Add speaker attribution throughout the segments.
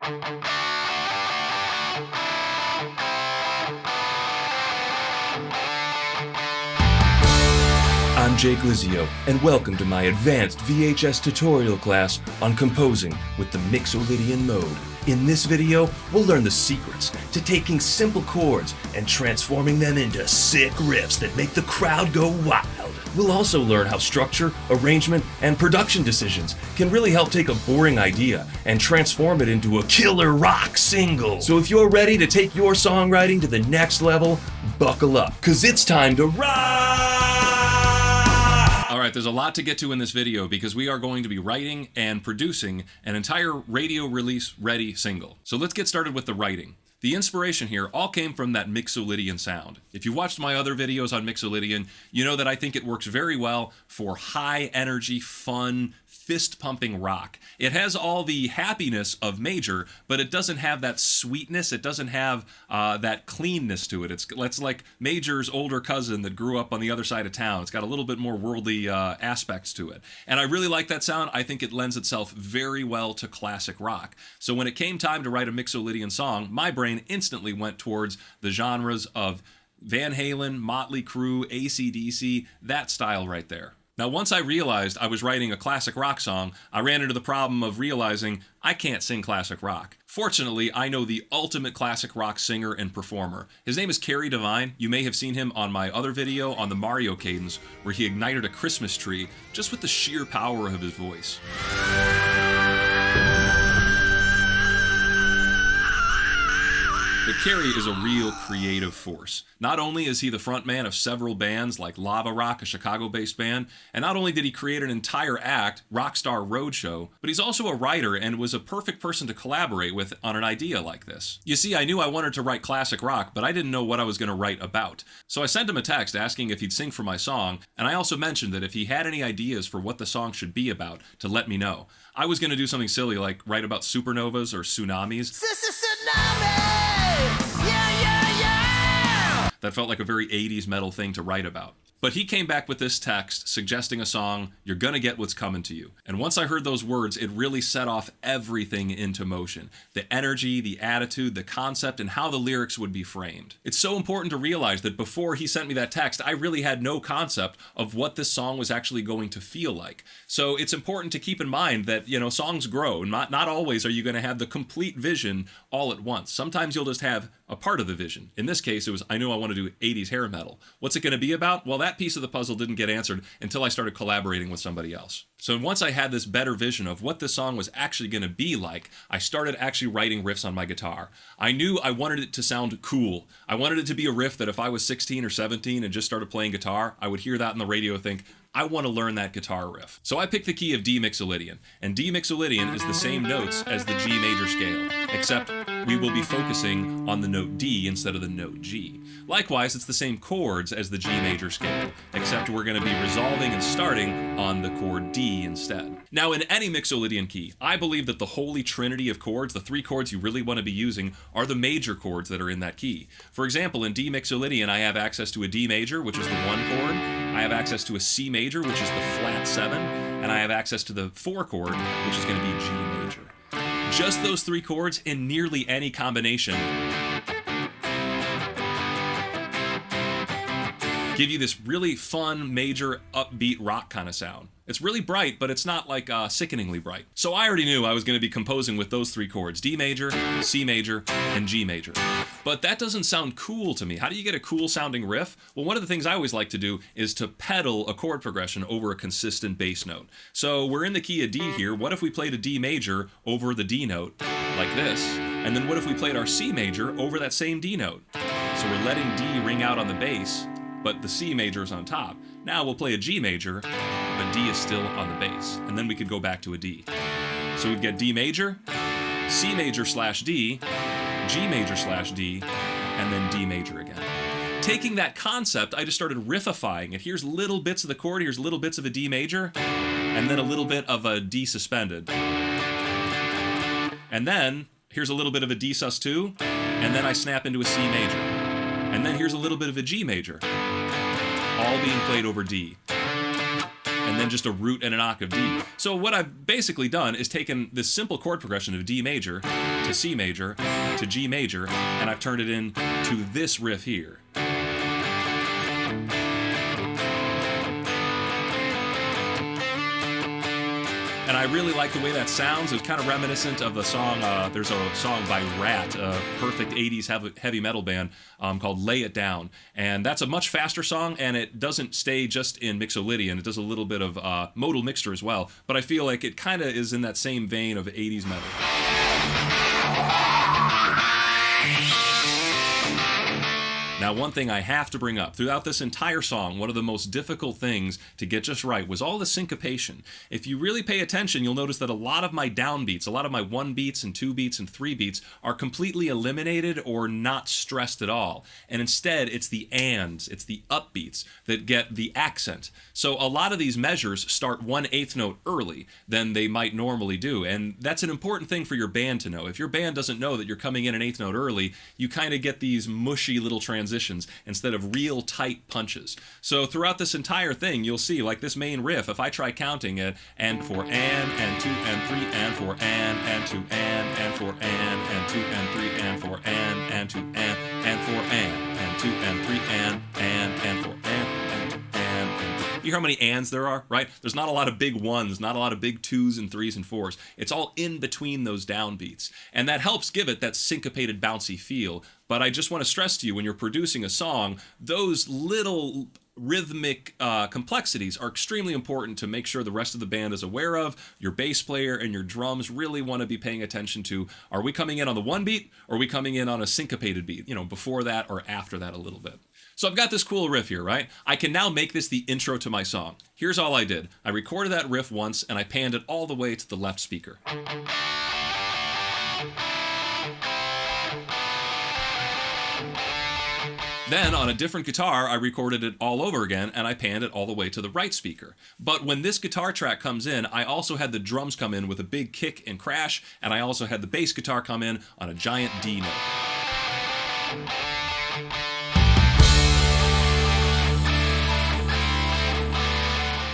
Speaker 1: I'm Jake Lizio, and welcome to my advanced VHS tutorial class on composing with the Mixolydian mode. In this video, we'll learn the secrets to taking simple chords and transforming them into sick riffs that make the crowd go wild. We'll also learn how structure, arrangement, and production decisions can really help take a boring idea and transform it into a killer rock single. So if you're ready to take your songwriting to the next level, buckle up, 'cause it's time to rock!
Speaker 2: Alright, there's a lot to get to in this video because we are going to be writing and producing an entire radio release ready single. So let's get started with the writing. The inspiration here all came from that Mixolydian sound. If you watched my other videos on Mixolydian, you know that I think it works very well for high energy, fun, fist-pumping rock. It has all the happiness of Major, but it doesn't have that sweetness. It doesn't have that cleanness to it. It's like Major's older cousin that grew up on the other side of town. It's got a little bit more worldly aspects to it. And I really like that sound. I think it lends itself very well to classic rock. So when it came time to write a Mixolydian song, my brain instantly went towards the genres of Van Halen, Motley Crue, AC/DC, that style right there. Now, once I realized I was writing a classic rock song, I ran into the problem of realizing I can't sing classic rock. Fortunately, I know the ultimate classic rock singer and performer. His name is Kerry Devine. You may have seen him on my other video on the Mario cadence, where he ignited a Christmas tree just with the sheer power of his voice. But Kerry is a real creative force. Not only is he the frontman of several bands like Lava Rock, a Chicago-based band, and not only did he create an entire act, Rockstar Roadshow, but he's also a writer and was a perfect person to collaborate with on an idea like this. You see, I knew I wanted to write classic rock, but I didn't know what I was going to write about. So I sent him a text asking if he'd sing for my song, and I also mentioned that if he had any ideas for what the song should be about, to let me know. I was going to do something silly like write about supernovas or tsunamis. That felt like a very 80s metal thing to write about. But he came back with this text suggesting a song, "You're gonna get what's coming to you." And once I heard those words, it really set off everything into motion. The energy, the attitude, the concept, and how the lyrics would be framed. It's so important to realize that before he sent me that text, I really had no concept of what this song was actually going to feel like. So it's important to keep in mind that, songs grow. Not always are you gonna have the complete vision all at once. Sometimes you'll just have a part of the vision. In this case, it was, I knew I want to do 80s hair metal. What's it going to be about? Well, that piece of the puzzle didn't get answered until I started collaborating with somebody else. So once I had this better vision of what this song was actually going to be like, I started actually writing riffs on my guitar. I knew I wanted it to sound cool. I wanted it to be a riff that if I was 16 or 17 and just started playing guitar, I would hear that in the radio and think, I want to learn that guitar riff. So I picked the key of D Mixolydian, and D Mixolydian is the same notes as the G major scale, except we will be focusing on the note D instead of the note G. Likewise, it's the same chords as the G major scale, except we're going to be resolving and starting on the chord D instead. Now, in any Mixolydian key, I believe that the holy trinity of chords, the three chords you really want to be using, are the major chords that are in that key. For example, in D Mixolydian, I have access to a D major, which is the 1 chord. I have access to a C major, which is the flat 7, and I have access to the 4 chord, which is going to be G major. Just those 3 chords in nearly any combination give you this really fun, major, upbeat rock kind of sound. It's really bright, but it's not like sickeningly bright. So I already knew I was going to be composing with those 3 chords, D major, C major, and G major. But that doesn't sound cool to me. How do you get a cool sounding riff? Well, one of the things I always like to do is to pedal a chord progression over a consistent bass note. So we're in the key of D here. What if we played a D major over the D note, like this? And then what if we played our C major over that same D note? So we're letting D ring out on the bass, but the C major is on top. Now we'll play a G major, but D is still on the bass. And then we could go back to a D. So we'd get D major, C major / D, G major / D, and then D major again. Taking that concept, I just started riffifying it. Here's little bits of the chord, here's little bits of a D major, and then a little bit of a D suspended. And then here's a little bit of a D sus2, and then I snap into a C major. And then here's a little bit of a G major, all being played over D. and then just a root and an octave D. So what I've basically done is taken this simple chord progression of D major to C major to G major, and I've turned it into this riff here. And I really like the way that sounds. It's kind of reminiscent of the song, there's a song by Rat, a perfect 80s heavy metal band called Lay It Down. And that's a much faster song, and it doesn't stay just in Mixolydian. It does a little bit of modal mixture as well. But I feel like it kind of is in that same vein of 80s metal. Now, one thing I have to bring up, throughout this entire song, one of the most difficult things to get just right was all the syncopation. If you really pay attention, you'll notice that a lot of my downbeats, a lot of my 1 beats and 2 beats and 3 beats are completely eliminated or not stressed at all. And instead, it's the ands, it's the upbeats that get the accent. So a lot of these measures start 1/8 note early than they might normally do. And that's an important thing for your band to know. If your band doesn't know that you're coming in an 1/8 note early, you kind of get these mushy little transitions instead of real tight punches. So throughout this entire thing, you'll see, like this main riff, if I try counting it, and 4 and 2 and 3 and 4 and 2 and 4 and 2 and 3 and 4 and 2 and 4 and 2 and 3 and 4 and 2 and. You hear how many ands there are, right? There's not a lot of big ones, not a lot of big 2s and 3s and 4s. It's all in between those downbeats. And that helps give it that syncopated, bouncy feel. But I just want to stress to you, when you're producing a song, those little rhythmic complexities are extremely important to make sure the rest of the band is aware of. Your bass player and your drums really want to be paying attention to, are we coming in on the 1 beat, or are we coming in on a syncopated beat, before that or after that a little bit. So I've got this cool riff here, right? I can now make this the intro to my song. Here's all I did. I recorded that riff once, and I panned it all the way to the left speaker. Then, on a different guitar, I recorded it all over again, and I panned it all the way to the right speaker. But when this guitar track comes in, I also had the drums come in with a big kick and crash, and I also had the bass guitar come in on a giant D note.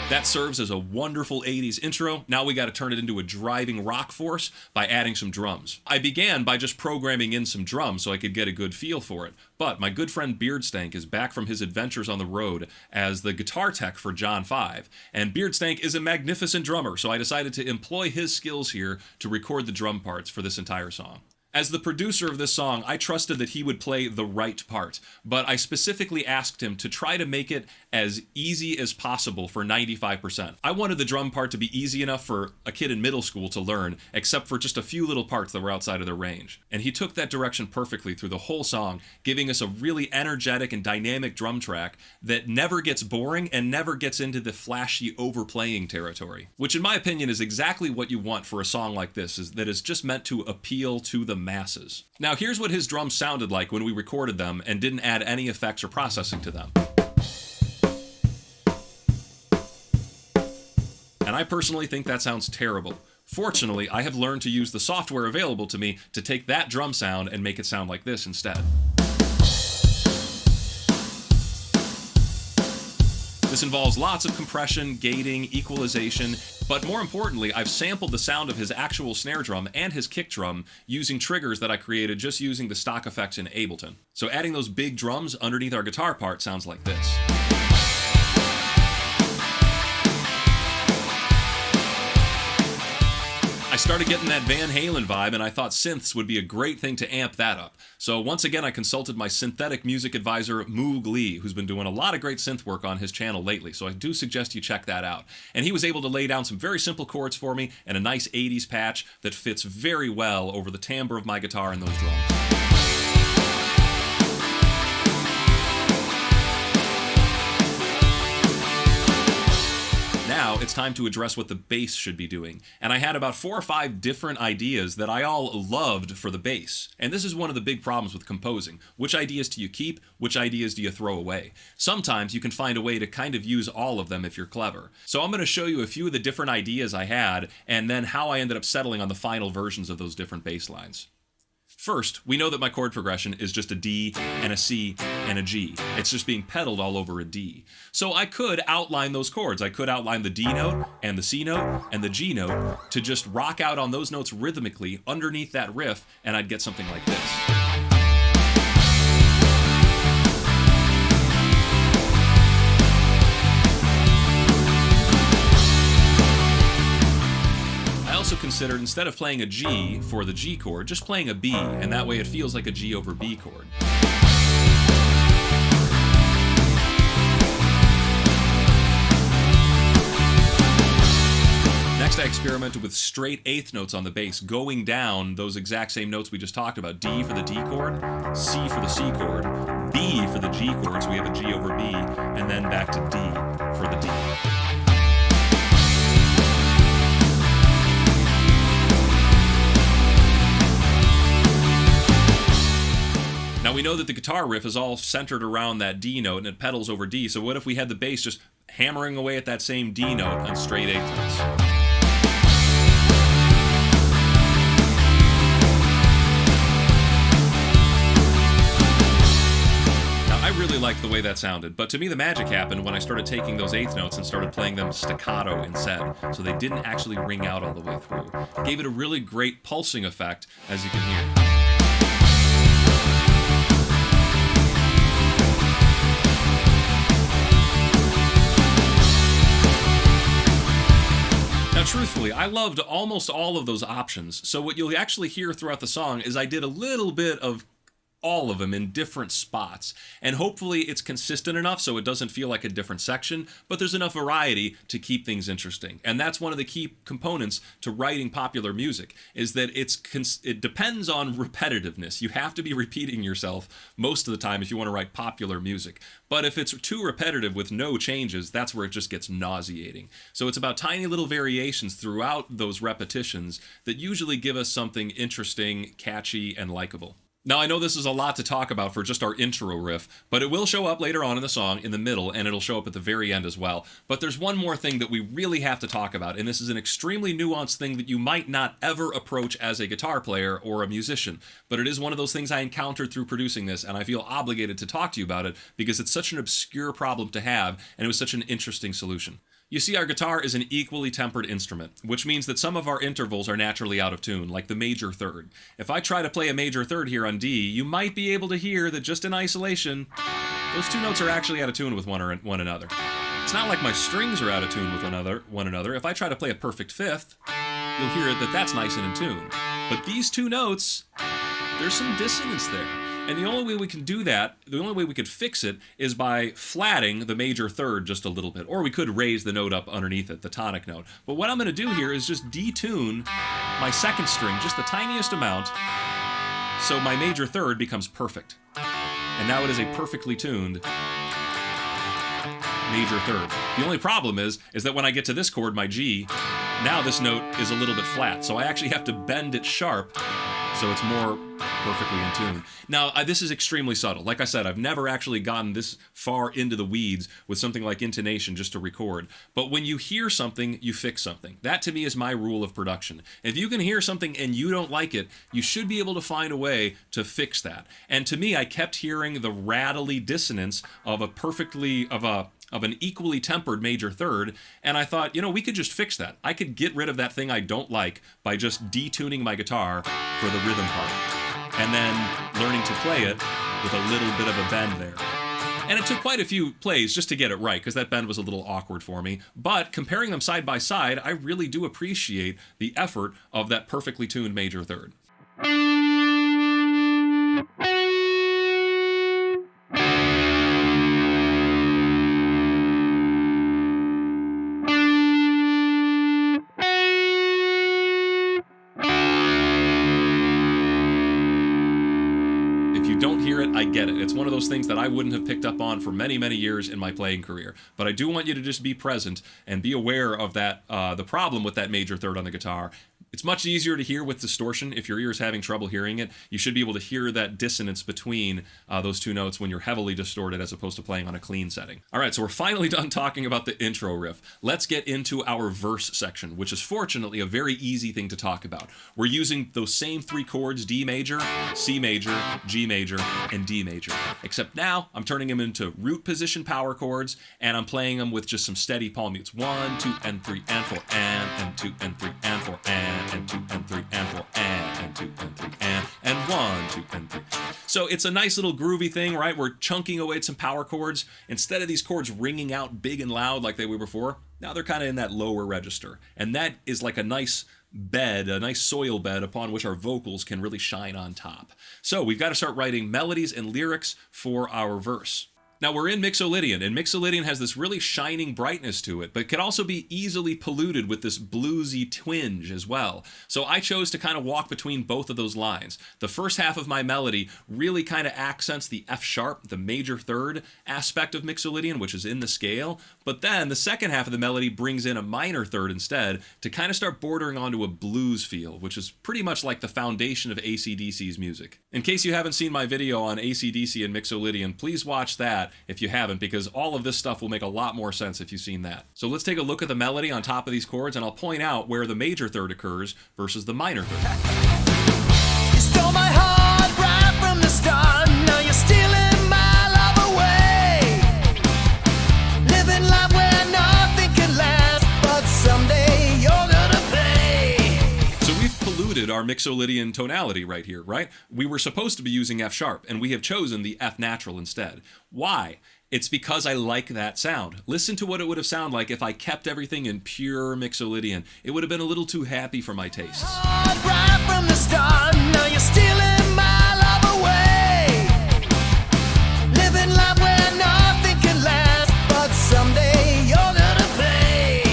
Speaker 2: That serves as a wonderful 80s intro. Now we got to turn it into a driving rock force by adding some drums. I began by just programming in some drums so I could get a good feel for it. But my good friend Beardstank is back from his adventures on the road as the guitar tech for John 5. And Beardstank is a magnificent drummer, so I decided to employ his skills here to record the drum parts for this entire song. As the producer of this song, I trusted that he would play the right part, but I specifically asked him to try to make it as easy as possible for 95%. I wanted the drum part to be easy enough for a kid in middle school to learn, except for just a few little parts that were outside of their range. And he took that direction perfectly through the whole song, giving us a really energetic and dynamic drum track that never gets boring and never gets into the flashy overplaying territory, which in my opinion is exactly what you want for a song like this, that is just meant to appeal to the masses. Now here's what his drums sounded like when we recorded them and didn't add any effects or processing to them. And I personally think that sounds terrible. Fortunately, I have learned to use the software available to me to take that drum sound and make it sound like this instead. This involves lots of compression, gating, equalization, but more importantly, I've sampled the sound of his actual snare drum and his kick drum using triggers that I created just using the stock effects in Ableton. So adding those big drums underneath our guitar part sounds like this. I started getting that Van Halen vibe, and I thought synths would be a great thing to amp that up. So once again, I consulted my synthetic music advisor, Moog Lee, who's been doing a lot of great synth work on his channel lately, so I do suggest you check that out. And he was able to lay down some very simple chords for me and a nice 80s patch that fits very well over the timbre of my guitar and those drums. Now it's time to address what the bass should be doing. And I had about 4 or 5 different ideas that I all loved for the bass. And this is one of the big problems with composing. Which ideas do you keep? Which ideas do you throw away? Sometimes you can find a way to kind of use all of them if you're clever. So I'm going to show you a few of the different ideas I had and then how I ended up settling on the final versions of those different bass lines. First, we know that my chord progression is just a D and a C and a G. It's just being pedaled all over a D. So I could outline those chords. I could outline the D note and the C note and the G note to just rock out on those notes rhythmically underneath that riff, and I'd get something like this. Also considered, instead of playing a G for the G chord, just playing a B, and that way it feels like a G over B chord. Next, I experimented with straight eighth notes on the bass, going down those exact same notes we just talked about. D for the D chord, C for the C chord, B for the G chord, so we have a G over B, and then back to D for the D. Now we know that the guitar riff is all centered around that D note and it pedals over D, so what if we had the bass just hammering away at that same D note on straight eighth notes? Now I really liked the way that sounded, but to me the magic happened when I started taking those eighth notes and started playing them staccato instead, so they didn't actually ring out all the way through. It gave it a really great pulsing effect, as you can hear. Now, truthfully, I loved almost all of those options, so what you'll actually hear throughout the song is I did a little bit of all of them in different spots, and hopefully it's consistent enough so it doesn't feel like a different section, but there's enough variety to keep things interesting. And that's one of the key components to writing popular music, is that it depends on repetitiveness. You have to be repeating yourself most of the time if you want to write popular music. But if it's too repetitive with no changes, that's where it just gets nauseating. So it's about tiny little variations throughout those repetitions that usually give us something interesting, catchy, and likable. Now, I know this is a lot to talk about for just our intro riff, but it will show up later on in the song in the middle, and it'll show up at the very end as well. But there's one more thing that we really have to talk about, and this is an extremely nuanced thing that you might not ever approach as a guitar player or a musician. But it is one of those things I encountered through producing this, and I feel obligated to talk to you about it because it's such an obscure problem to have, and it was such an interesting solution. You see, our guitar is an equally tempered instrument, which means that some of our intervals are naturally out of tune, like the major third. If I try to play a major third here on D, you might be able to hear that just in isolation, those two notes are actually out of tune with one another. It's not like my strings are out of tune with one another. If I try to play a perfect fifth, you'll hear that that's nice and in tune. But these two notes, there's some dissonance there. And the only way we can do that, the only way we could fix it, is by flatting the major third just a little bit. Or we could raise the note up underneath it, the tonic note. But what I'm going to do here is just detune my second string just the tiniest amount, so my major third becomes perfect. And now it is a perfectly tuned major third. The only problem is that when I get to this chord, my G, now this note is a little bit flat. So I actually have to bend it sharp so it's more perfectly in tune. Now, this is extremely subtle. Like I said, I've never actually gotten this far into the weeds with something like intonation just to record. But when you hear something, you fix something. That, to me, is my rule of production. If you can hear something and you don't like it, you should be able to find a way to fix that. And to me, I kept hearing the rattly dissonance of an equally tempered major third, and I thought, we could just fix that. I could get rid of that thing I don't like by just detuning my guitar for the rhythm part, and then learning to play it with a little bit of a bend there. And it took quite a few plays just to get it right, because that bend was a little awkward for me. But comparing them side by side, I really do appreciate the effort of that perfectly tuned major third. I get it. It's one of those things that I wouldn't have picked up on for many, many years in my playing career. But I do want you to just be present and be aware of that, the problem with that major third on the guitar. It's much easier to hear with distortion. If your ear is having trouble hearing it, you should be able to hear that dissonance between those two notes when you're heavily distorted as opposed to playing on a clean setting. All right, so we're finally done talking about the intro riff. Let's get into our verse section, which is fortunately a very easy thing to talk about. We're using those same 3 chords, D major, C major, G major, and D major. Except now I'm turning them into root position power chords, and I'm playing them with just some steady palm mutes. 1, 2, and 3, and 4, and 2, and 3, and 4, and 2, and 3, and 4, and 2, and 3, and 1, 2, and 3. So it's a nice little groovy thing, right? We're chunking away at some power chords. Instead of these chords ringing out big and loud like they were before, now they're kind of in that lower register. And that is like a nice bed, a nice soil bed upon which our vocals can really shine on top. So we've got to start writing melodies and lyrics for our verse. Now we're in Mixolydian, and Mixolydian has this really shining brightness to it, but can also be easily polluted with this bluesy twinge as well. So I chose to kind of walk between both of those lines. The first half of my melody really kind of accents the F sharp, the major third aspect of Mixolydian, which is in the scale, but then the second half of the melody brings in a minor third instead to kind of start bordering onto a blues feel, which is pretty much like the foundation of AC/DC's music. In case you haven't seen my video on AC/DC and Mixolydian, please watch that if you haven't, because all of this stuff will make a lot more sense if you've seen that. So let's take a look at the melody on top of these chords, and I'll point out where the major third occurs versus the minor third.
Speaker 3: You stole my heart right from the start. Now you're stealing my love away. Living life where nothing can last, but someday you're gonna pay.
Speaker 2: So we've polluted our Mixolydian tonality right here, right? We were supposed to be using F sharp, and we have chosen the F natural instead. Why? It's because I like that sound. Listen to what it would have sounded like if I kept everything in pure Mixolydian. It would have been a little too happy for my tastes.
Speaker 3: Right from the start, now you're stealing my love away. Living life where nothing can last, but someday you're gonna pay.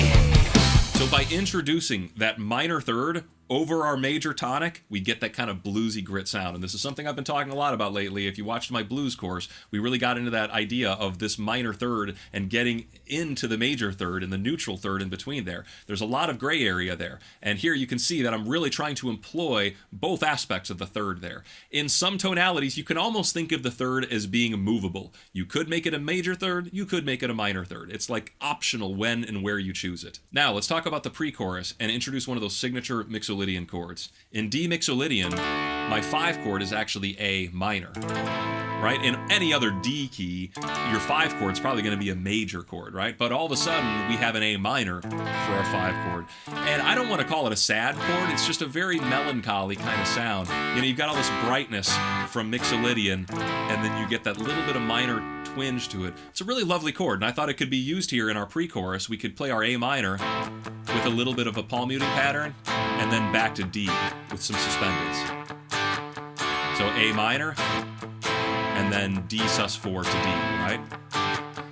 Speaker 2: So by introducing that minor third over our major tonic, we get that kind of bluesy grit sound. And this is something I've been talking a lot about lately. If you watched my blues course, we really got into that idea of this minor third and getting into the major third and the neutral third in between there. There's a lot of gray area there. And here you can see that I'm really trying to employ both aspects of the third there. In some tonalities, you can almost think of the third as being movable. You could make it a major third, you could make it a minor third. It's like optional when and where you choose it. Now, let's talk about the pre-chorus and introduce one of those signature Mixolydian chords. In D Mixolydian, my 5 chord is actually A minor, right? In any other D key, your 5 chord is probably going to be a major chord, right? But all of a sudden, we have an A minor for our 5 chord. And I don't want to call it a sad chord, it's just a very melancholy kind of sound. You know, you've got all this brightness from Mixolydian, and then you get that little bit of minor twinge to it. It's a really lovely chord, and I thought it could be used here in our pre-chorus. We could play our A minor with a little bit of a palm muting pattern, and then back to D with some suspendeds. So A minor, and then D sus4 to D, right?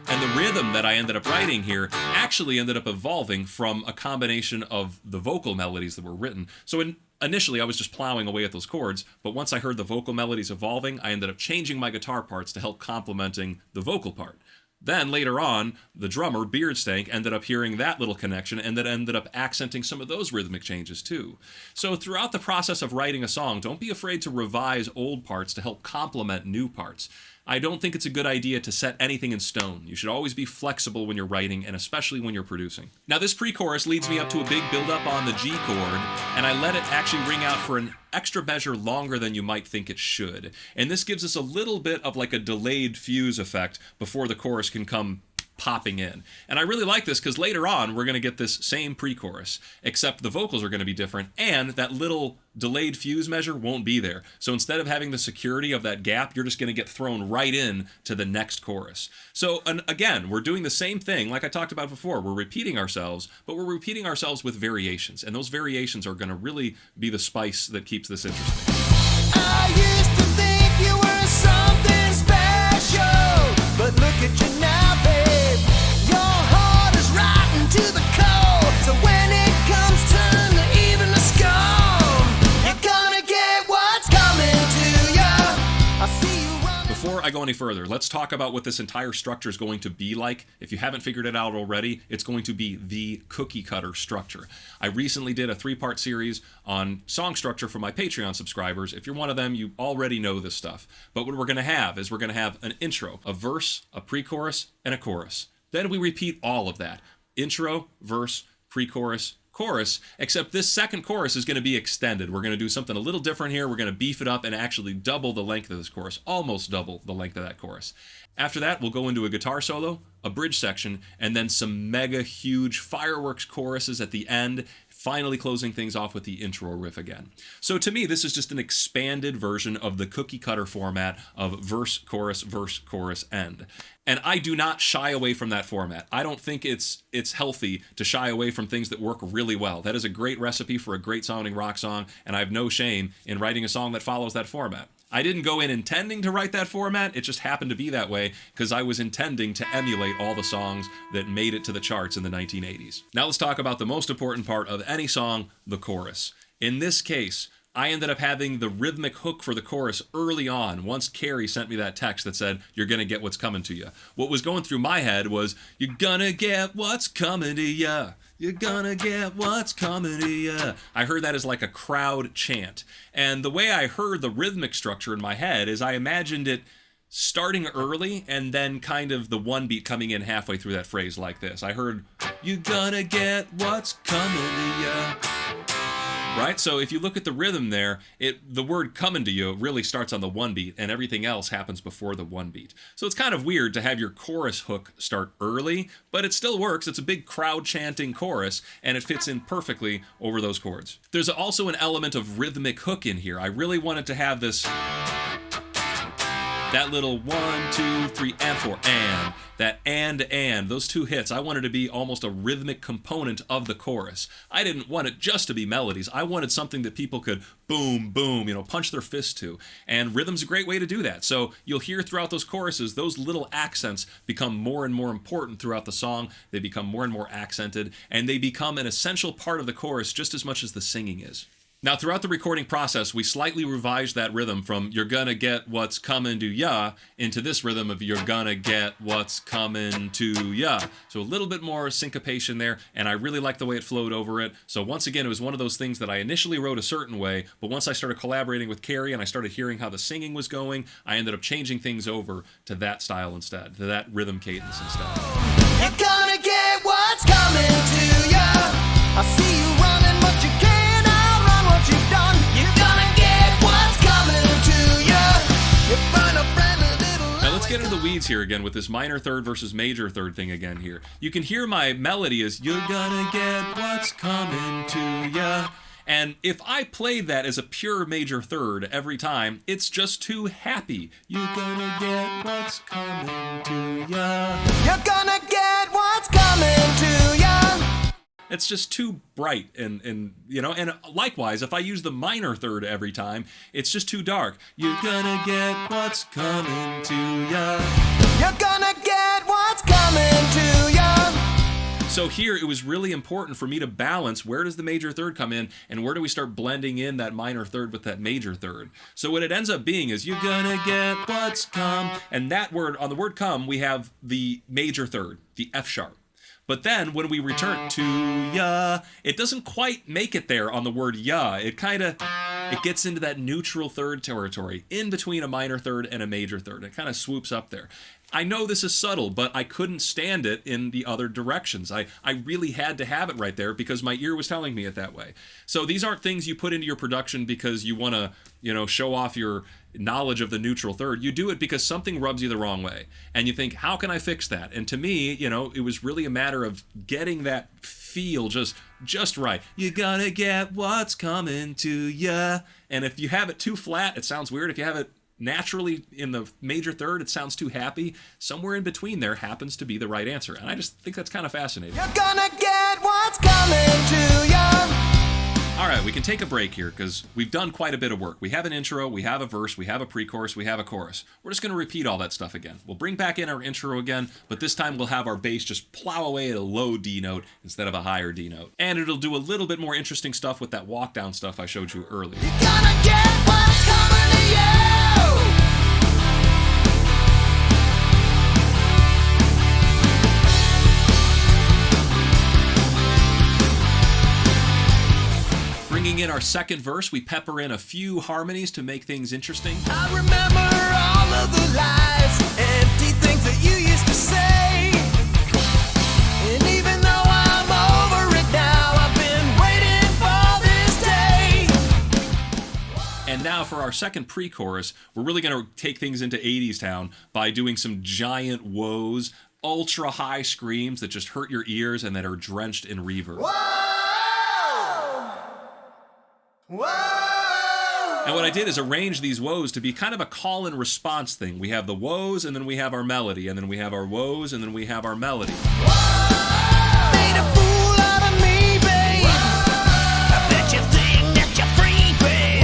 Speaker 2: And the rhythm that I ended up writing here actually ended up evolving from a combination of the vocal melodies that were written. So initially I was just plowing away at those chords, but once I heard the vocal melodies evolving, I ended up changing my guitar parts to help complementing the vocal part. Then later on, the drummer, Beardstank, ended up hearing that little connection and that ended up accenting some of those rhythmic changes too. So throughout the process of writing a song, don't be afraid to revise old parts to help complement new parts. I don't think it's a good idea to set anything in stone. You should always be flexible when you're writing, and especially when you're producing. Now this pre-chorus leads me up to a big build-up on the G chord, and I let it actually ring out for an extra measure longer than you might think it should. And this gives us a little bit of like a delayed fuse effect before the chorus can come popping in. And I really like this because later on we're going to get this same pre-chorus, except the vocals are going to be different, and that little delayed fuse measure won't be there. So instead of having the security of that gap, you're just going to get thrown right in to the next chorus. So again, we're doing the same thing like I talked about before. We're repeating ourselves, but we're repeating ourselves with variations, and those variations are going to really be the spice that keeps this interesting.
Speaker 3: I used to think you were something special, but look at you now, babe. Your heart is rotten to the core. So when it comes time to even the scum, you're gonna get what's coming to you. I see you running.
Speaker 2: Before before I go any further, let's talk about what this entire structure is going to be like. If you haven't figured it out already, it's going to be the cookie cutter structure. I recently did a 3-part series on song structure for my Patreon subscribers. If you're one of them, you already know this stuff. But what we're going to have is we're going to have an intro, a verse, a pre-chorus, and a chorus. Then we repeat all of that. Intro, verse, pre-chorus, chorus, except this second chorus is going to be extended. We're going to do something a little different here. We're going to beef it up and actually double the length of this chorus, almost double the length of that chorus. After that, we'll go into a guitar solo, a bridge section, and then some mega huge fireworks choruses at the end, finally closing things off with the intro riff again. So to me, this is just an expanded version of the cookie cutter format of verse, chorus, end. And I do not shy away from that format. I don't think it's healthy to shy away from things that work really well. That is a great recipe for a great sounding rock song, and I have no shame in writing a song that follows that format. I didn't go in intending to write that format, it just happened to be that way because I was intending to emulate all the songs that made it to the charts in the 1980s. Now let's talk about the most important part of any song, the chorus. In this case, I ended up having the rhythmic hook for the chorus early on once Kerry sent me that text that said, "You're gonna get what's coming to you." What was going through my head was, "You're gonna get what's coming to ya. You're gonna get what's coming to ya." I heard that as like a crowd chant. And the way I heard the rhythmic structure in my head is I imagined it starting early and then kind of the one beat coming in halfway through that phrase like this. I heard, "You're gonna get what's coming to ya." Right? So if you look at the rhythm there, the word "coming to you" really starts on the one beat and everything else happens before the one beat. So it's kind of weird to have your chorus hook start early, but it still works. It's a big crowd chanting chorus and it fits in perfectly over those chords. There's also an element of rhythmic hook in here. I really wanted to have this, that little 1, 2, 3, and 4, and. That and, those two hits, I wanted to be almost a rhythmic component of the chorus. I didn't want it just to be melodies. I wanted something that people could boom, boom, punch their fist to. And rhythm's a great way to do that. So you'll hear throughout those choruses, those little accents become more and more important throughout the song. They become more and more accented, and they become an essential part of the chorus just as much as the singing is. Now, throughout the recording process, we slightly revised that rhythm from "you're gonna get what's coming to ya" into this rhythm of "you're gonna get what's coming to ya." So a little bit more syncopation there, and I really liked the way it flowed over it. So once again, it was one of those things that I initially wrote a certain way, but once I started collaborating with Kerry and I started hearing how the singing was going, I ended up changing things over to that style instead, to that rhythm cadence instead.
Speaker 3: You're gonna get what's coming to ya. I see you running, but you can't. You've done. You're gonna get what's coming to ya. You burn a friendly little.
Speaker 2: Now let's get into the weeds here again with this minor third versus major third thing again here. You can hear my melody is "you're gonna get what's coming to ya." And if I played that as a pure major third every time, it's just too happy. You're gonna get what's coming to ya.
Speaker 3: You're gonna get what's coming to ya.
Speaker 2: It's just too bright and likewise, if I use the minor third every time, it's just too dark. You're gonna get what's coming to ya.
Speaker 3: You're gonna get what's coming to ya.
Speaker 2: So here, it was really important for me to balance where does the major third come in and where do we start blending in that minor third with that major third. So what it ends up being is "you're gonna get what's come," and that word, on the word "come," we have the major third, the F sharp. But then when we return to ya, it doesn't quite make it there on the word ya. It gets into that neutral third territory, in between a minor third and a major third. It kind of swoops up there. I know this is subtle, but I couldn't stand it in the other directions. I really had to have it right there because my ear was telling me it that way. So these aren't things you put into your production because you want to, show off your knowledge of the neutral third. You do it because something rubs you the wrong way. And you think, how can I fix that? And to me, it was really a matter of getting that feel just right. You're gonna get what's coming to ya. And if you have it too flat, it sounds weird. If you have it naturally in the major third, it sounds too happy. Somewhere in between there happens to be the right answer. And I just think that's kind of fascinating.
Speaker 3: You're gonna get what's coming to ya.
Speaker 2: All right, we can take a break here because we've done quite a bit of work. We have an intro, we have a verse, we have a pre-chorus, we have a chorus. We're just going to repeat all that stuff again. We'll bring back in our intro again, but this time we'll have our bass just plow away at a low D note instead of a higher D note. And it'll do a little bit more interesting stuff with that walk down stuff I showed you earlier.
Speaker 3: You're gonna get what's coming to you.
Speaker 2: our second verse, we pepper in a few harmonies to make things interesting.
Speaker 3: I remember all of the lies, empty things that you used to say. And even though I'm over it now, I've been waiting for this day.
Speaker 2: And now for our second pre-chorus, we're really going to take things into 80s town by doing some giant woes, ultra high screams that just hurt your ears and that are drenched in reverb.
Speaker 3: Whoa! Whoa!
Speaker 2: And what I did is arrange these woes to be kind of a call and response thing. We have the woes, and then we have our melody, and then we have our woes, and then we have our melody.
Speaker 3: Made a fool out of me, babe. I bet you think that you're free, babe.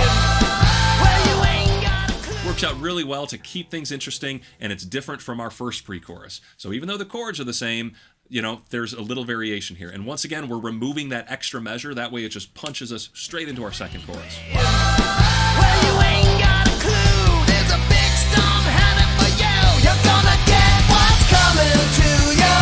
Speaker 3: Well, you ain't got a clue.
Speaker 2: Works out really well to keep things interesting, and it's different from our first pre-chorus. So even though the chords are the same, you know, there's a little variation here. And once again, we're removing that extra measure. That way it just punches us straight into our second chorus.
Speaker 3: Well, you ain't got a clue. There's a big storm headed for you. You're gonna get what's coming to you.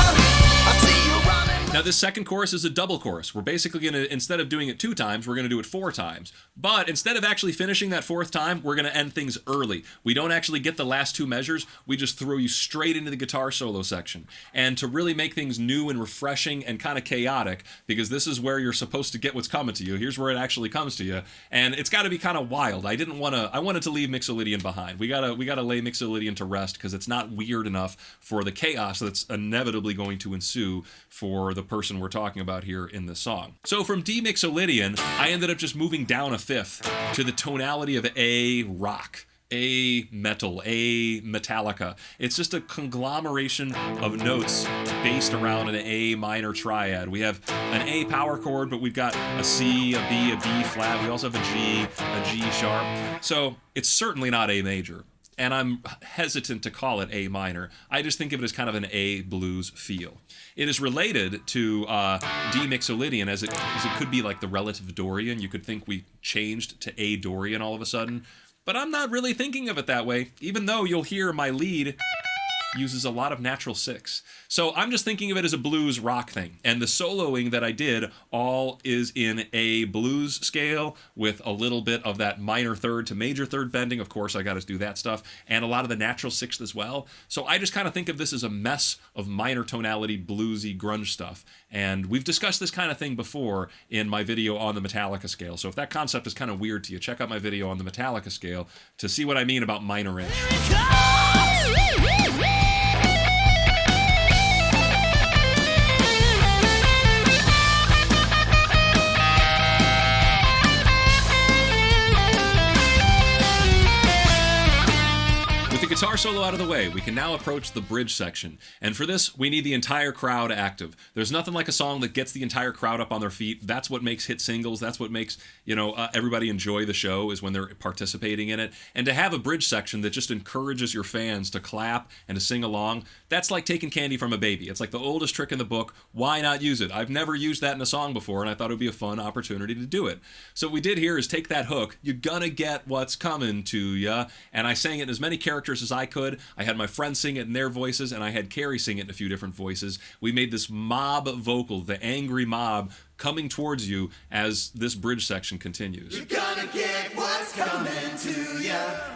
Speaker 3: I see you running.
Speaker 2: Now this second chorus is a double chorus. We're basically going to, instead of doing it 2 times, we're going to do it 4 times. But instead of actually finishing that 4th time, we're going to end things early. We don't actually get the last 2 measures. We just throw you straight into the guitar solo section. And to really make things new and refreshing and kind of chaotic, because this is where you're supposed to get what's coming to you. Here's where it actually comes to you. And it's got to be kind of wild. I wanted to leave Mixolydian behind. We gotta lay Mixolydian to rest because it's not weird enough for the chaos that's inevitably going to ensue for the person we're talking about here in this song. So from D Mixolydian, I ended up just moving down a 5th to the tonality of A rock, A metal, A Metallica. It's just a conglomeration of notes based around an A minor triad. We have an A power chord, but we've got a C, a B flat. We also have a G sharp. So it's certainly not A major. And I'm hesitant to call it A minor. I just think of it as kind of an A blues feel. It is related to D Mixolydian as it could be like the relative Dorian. You could think we changed to A Dorian all of a sudden. But I'm not really thinking of it that way, even though you'll hear my lead uses a lot of natural 6. So I'm just thinking of it as a blues rock thing. And the soloing that I did all is in a blues scale with a little bit of that minor 3rd to major 3rd bending. Of course, I got to do that stuff. And a lot of the natural 6th as well. So I just kind of think of this as a mess of minor tonality, bluesy grunge stuff. And we've discussed this kind of thing before in my video on the Metallica scale. So if that concept is kind of weird to you, check out my video on the Metallica scale to see what I mean about minor-ish. Guitar solo out of the way, we can now approach the bridge section. And for this, we need the entire crowd active. There's nothing like a song that gets the entire crowd up on their feet. That's what makes hit singles. That's what makes, everybody enjoy the show, is when they're participating in it. And to have a bridge section that just encourages your fans to clap and to sing along, that's like taking candy from a baby. It's like the oldest trick in the book. Why not use it? I've never used that in a song before, and I thought it would be a fun opportunity to do it. So what we did here is take that hook, you're gonna get what's coming to ya, and I sang it in as many characters as I could. I had my friends sing it in their voices, and I had Kerry sing it in a few different voices. We made this mob vocal, the angry mob, coming towards you as this bridge section continues.
Speaker 3: You're gonna get what's coming to ya.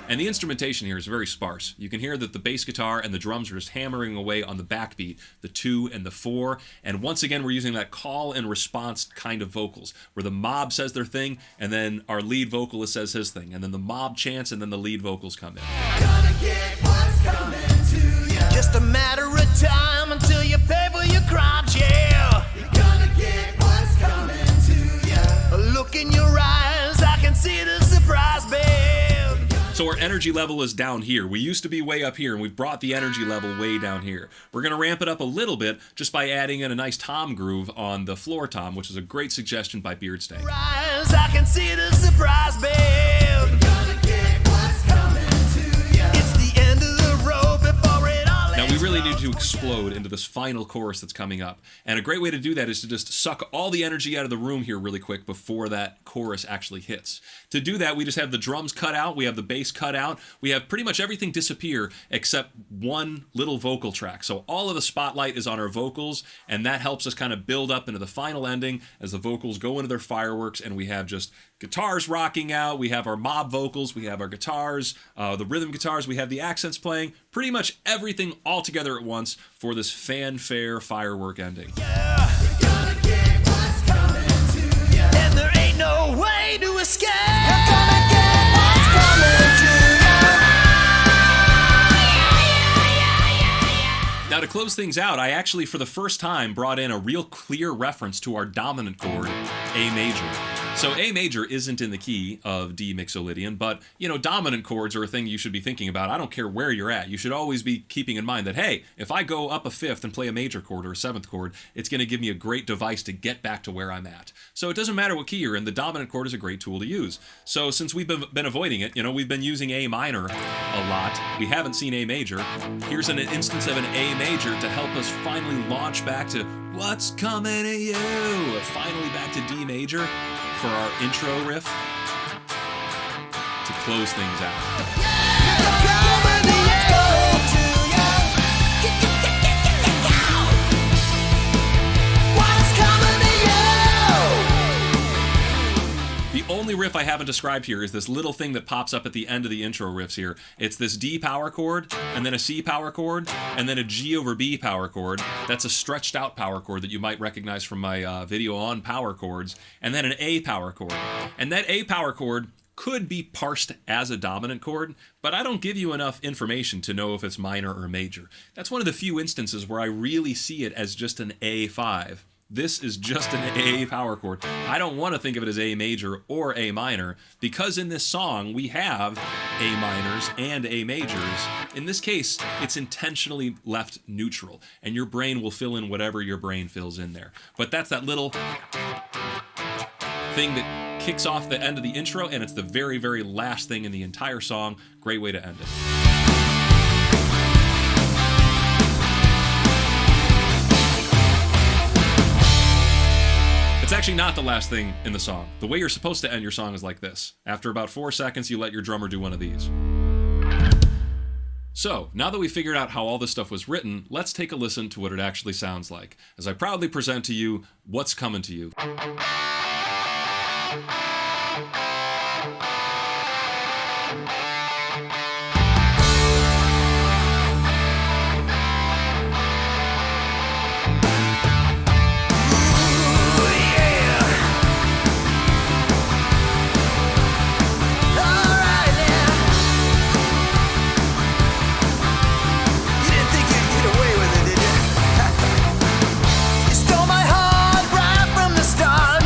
Speaker 2: And the instrumentation here is very sparse. You can hear that the bass guitar and the drums are just hammering away on the backbeat, the 2 and the 4. And once again, we're using that call and response kind of vocals, where the mob says their thing, and then our lead vocalist says his thing, and then the mob chants, and then the lead vocals come in.
Speaker 3: Gonna get what's coming to ya. Just a matter of time until you pay for your crimes, yeah. You're gonna get what's coming to ya. A look in your eyes, I can see the surprise, babe.
Speaker 2: So our energy level is down here. We used to be way up here, and we've brought the energy level way down here. We're going to ramp it up a little bit just by adding in a nice tom groove on the floor tom, which is a great suggestion by Beardstank.
Speaker 3: Rise, I can see the surprise, babe. You're gonna get what's coming to ya. It's the end of the road before it all
Speaker 2: Now we really need to explode into this final chorus that's coming up. And a great way to do that is to just suck all the energy out of the room here really quick before that chorus actually hits. To do that, we just have the drums cut out, we have the bass cut out, we have pretty much everything disappear except one little vocal track. So all of the spotlight is on our vocals, and that helps us kind of build up into the final ending as the vocals go into their fireworks, and we have just guitars rocking out, we have our mob vocals, we have our guitars, the rhythm guitars, we have the accents playing, pretty much everything all together at once for this fanfare firework ending.
Speaker 3: And there ain't no way to escape. You're gonna get what's coming to you.
Speaker 2: Now to close things out, I actually for the first time brought in a real clear reference to our dominant chord, A major. So A major isn't in the key of D Mixolydian, but, you know, dominant chords are a thing you should be thinking about. I don't care where you're at. You should always be keeping in mind that, hey, if I go up a fifth and play a major chord or a seventh chord, it's going to give me a great device to get back to where I'm at. So it doesn't matter what key you're in, the dominant chord is a great tool to use. So since we've been avoiding it, you know, we've been using A minor a lot. We haven't seen A major. Here's an instance of an A major to help us finally launch back to what's coming at you. Finally back to D major for our intro riff to close things out. The only riff I haven't described here is this little thing that pops up at the end of the intro riffs here. It's this D power chord, and then a C power chord, and then a G over B power chord. That's a stretched out power chord that you might recognize from my video on power chords, and then an A power chord. And that A power chord could be parsed as a dominant chord, but I don't give you enough information to know if it's minor or major. That's one of the few instances where I really see it as just an A5. This is just an A power chord. I don't want to think of it as A major or A minor, because in this song we have A minors and A majors. In this case, it's intentionally left neutral, and your brain will fill in whatever your brain fills in there. But that's that little thing that kicks off the end of the intro, and it's the very, very last thing in the entire song. Great way to end it. It's actually not the last thing in the song. The way you're supposed to end your song is like this. After about 4 seconds, you let your drummer do one of these. So, now that we figured out how all this stuff was written, let's take a listen to what it actually sounds like, as I proudly present to you What's Coming to You.
Speaker 3: You stole my heart right from the start.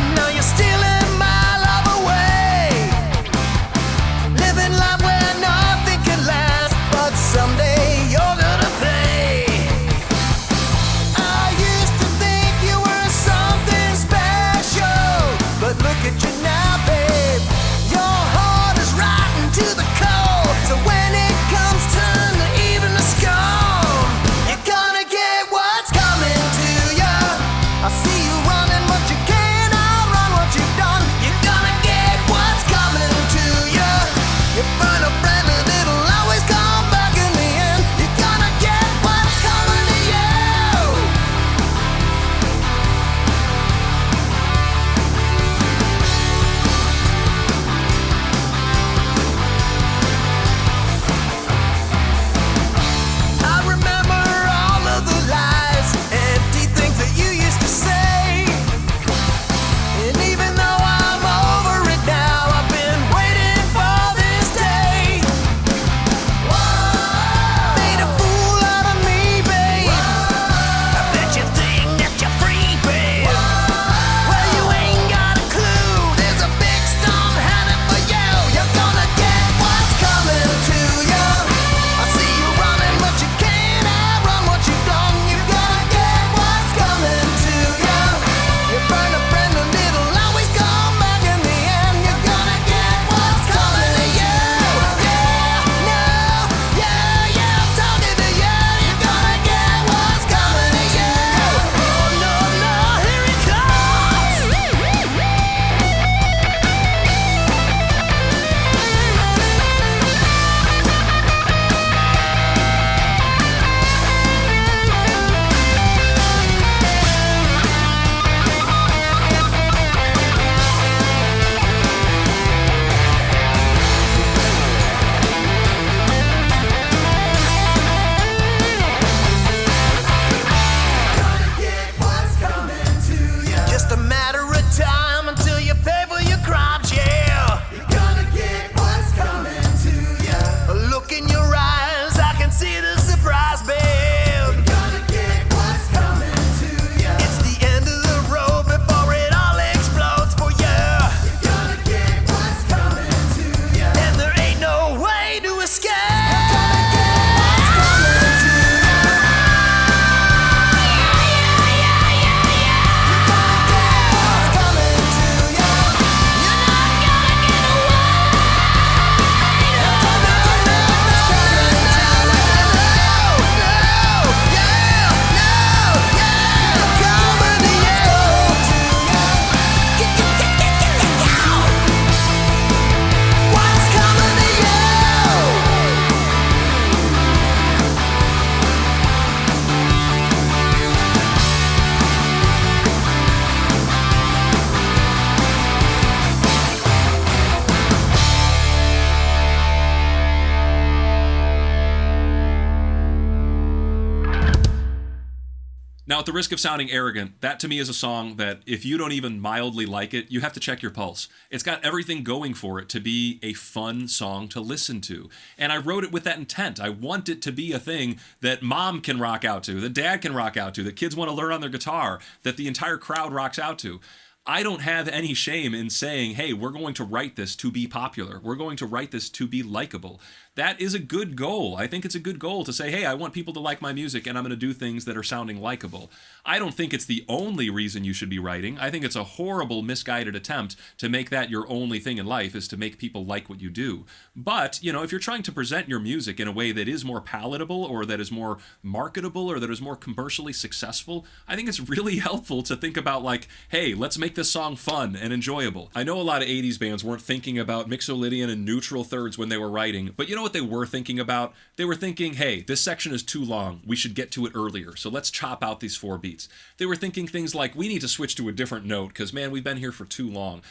Speaker 2: Now, at the risk of sounding arrogant, that to me is a song that if you don't even mildly like it, you have to check your pulse. It's got everything going for it to be a fun song to listen to. And I wrote it with that intent. I want it to be a thing that mom can rock out to, that dad can rock out to, that kids want to learn on their guitar, that the entire crowd rocks out to. I don't have any shame in saying, hey, we're going to write this to be popular. We're going to write this to be likable. That is a good goal. I think it's a good goal to say, hey, I want people to like my music and I'm going to do things that are sounding likable. I don't think it's the only reason you should be writing. I think it's a horrible, misguided attempt to make that your only thing in life, is to make people like what you do. But, if you're trying to present your music in a way that is more palatable, or that is more marketable, or that is more commercially successful, I think it's really helpful to think about, like, hey, let's make this song fun and enjoyable. I know a lot of 80s bands weren't thinking about Mixolydian and neutral thirds when they were writing, but you know what they were thinking about? They were thinking, hey, this section is too long. We should get to it earlier. So let's chop out these 4 beats. They were thinking things like, we need to switch to a different note because, man, we've been here for too long.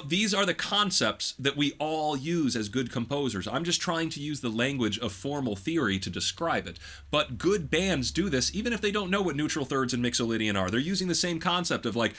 Speaker 2: These are the concepts that we all use as good composers. I'm just trying to use the language of formal theory to describe it. But good bands do this even if they don't know what neutral thirds and Mixolydian are. They're using the same concept of, like,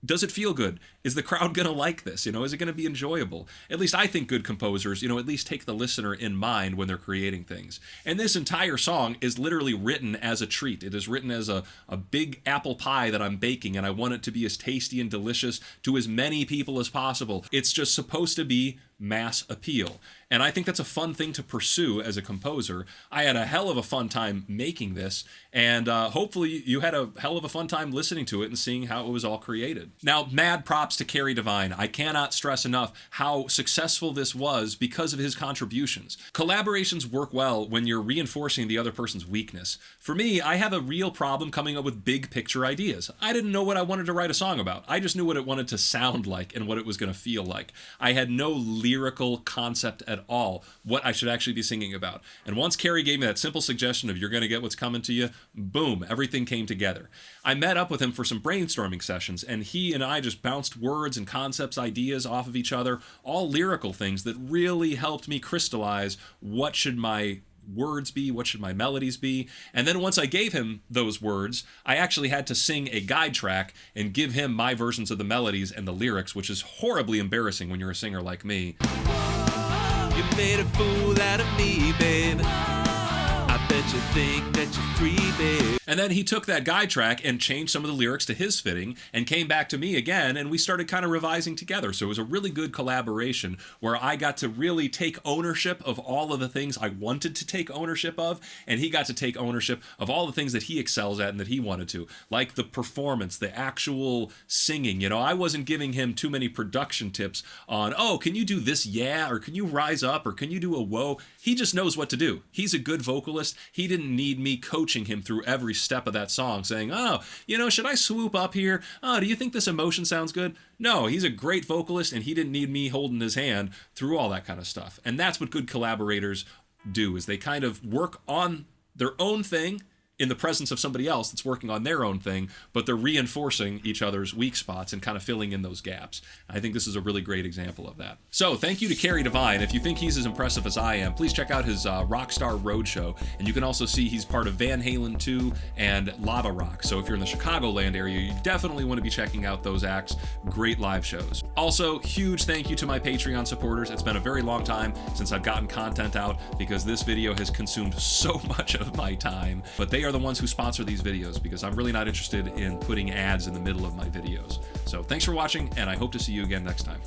Speaker 2: does it feel good? Is the crowd going to like this? Is it going to be enjoyable? At least I think good composers, at least take the listener in mind when they're creating things. And this entire song is literally written as a treat. It is written as a big apple pie that I'm baking, and I want it to be as tasty and delicious to as many people as possible. It's just supposed to be mass appeal. And I think that's a fun thing to pursue as a composer. I had a hell of a fun time making this, and hopefully you had a hell of a fun time listening to it and seeing how it was all created. Now, mad props to Kerry Devine. I cannot stress enough how successful this was because of his contributions. Collaborations work well when you're reinforcing the other person's weakness. For me, I have a real problem coming up with big picture ideas. I didn't know what I wanted to write a song about. I just knew what it wanted to sound like and what it was going to feel like. I had no lyrical concept at all what I should actually be singing about. And once Kerry gave me that simple suggestion of you're going to get what's coming to you, boom, everything came together. I met up with him for some brainstorming sessions, and he and I just bounced words and concepts, ideas off of each other, all lyrical things that really helped me crystallize what should my words be, what should my melodies be. And then once I gave him those words, I actually had to sing a guide track and give him my versions of the melodies and the lyrics, which is horribly embarrassing when you're a singer like me.
Speaker 3: You made a fool out of me, babe. I bet you think that you're free, babe.
Speaker 2: And then he took that guide track and changed some of the lyrics to his fitting and came back to me again, and we started kind of revising together. So it was a really good collaboration where I got to really take ownership of all of the things I wanted to take ownership of, and he got to take ownership of all the things that he excels at and that he wanted to, like the performance, the actual singing. I wasn't giving him too many production tips on, oh, can you do this, yeah, or can you rise up, or can you do a whoa? He just knows what to do. He's a good vocalist. He didn't need me coaching him through every step of that song, saying, oh, should I swoop up here? Oh, do you think this emotion sounds good? No, he's a great vocalist, and he didn't need me holding his hand through all that kind of stuff. And that's what good collaborators do, is they kind of work on their own thing in the presence of somebody else that's working on their own thing, but they're reinforcing each other's weak spots and kind of filling in those gaps. I think this is a really great example of that. So thank you to Kerry Devine. If you think he's as impressive as I am, please check out his Rockstar Roadshow. And you can also see he's part of Van Halen 2 and Lava Rock. So if you're in the Chicagoland area, you definitely want to be checking out those acts. Great live shows. Also, huge thank you to my Patreon supporters. It's been a very long time since I've gotten content out because this video has consumed so much of my time, but they are the ones who sponsor these videos because I'm really not interested in putting ads in the middle of my videos. So thanks for watching, and I hope to see you again next time.